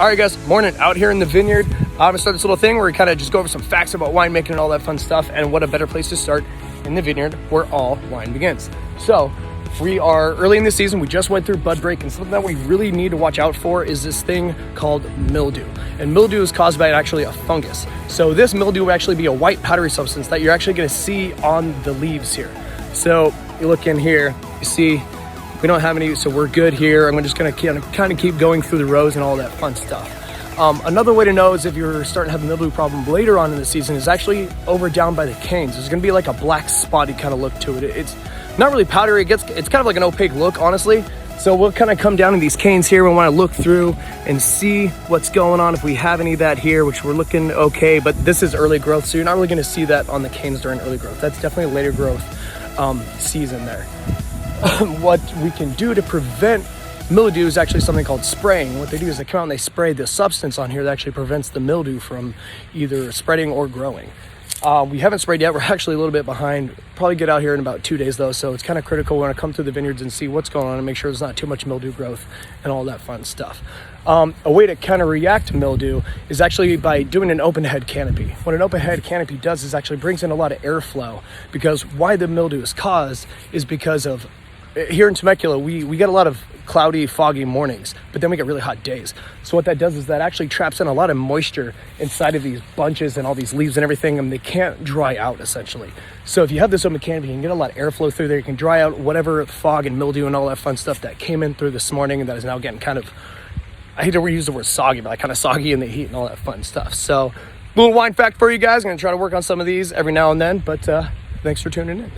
All right, guys, morning out here in the vineyard. I'm gonna start this little thing where we kind of just go over some facts about winemaking and all that fun stuff, and what a better place to start in the vineyard where all wine begins. So we are early in the season. We just went through bud break, and something that we really need to watch out for is this thing called mildew. And mildew is caused by actually a fungus. So this mildew will actually be a white powdery substance that you're actually gonna see on the leaves here. So you look in here, you see we don't have any, so we're good here. I'm just gonna kind of keep going through the rows and all that fun stuff. Another way to know is if you're starting to have a mildew problem later on in the season is actually over down by the canes. There's gonna be like a black spotty kind of look to it. It's not really powdery, it's kind of like an opaque look, honestly. So we'll kind of come down to these canes here. We wanna look through and see what's going on, if we have any of that here, which we're looking okay, but this is early growth, so you're not really gonna see that on the canes during early growth. That's definitely a later growth season there. What we can do to prevent mildew is actually something called spraying. What they do is they come out and they spray the substance on here that actually prevents the mildew from either spreading or growing. We haven't sprayed yet. We're actually a little bit behind. Probably get out here in about 2 days though, so it's kind of critical. We want to come through the vineyards and see what's going on and make sure there's not too much mildew growth and all that fun stuff. A way to kind of react to mildew is actually by doing an open head canopy. What an open head canopy does is actually brings in a lot of airflow, because why the mildew is caused is because of here in Temecula, we get a lot of cloudy, foggy mornings, but then we get really hot days. So what that does is that actually traps in a lot of moisture inside of these bunches and all these leaves and everything, and they can't dry out essentially. So if you have this open canopy, you can get a lot of airflow through there. You can dry out whatever fog and mildew and all that fun stuff that came in through this morning and that is now getting kind of, I hate to reuse the word soggy, but like kind of soggy in the heat and all that fun stuff. So little wine fact for you guys. I'm gonna try to work on some of these every now and then, but thanks for tuning in.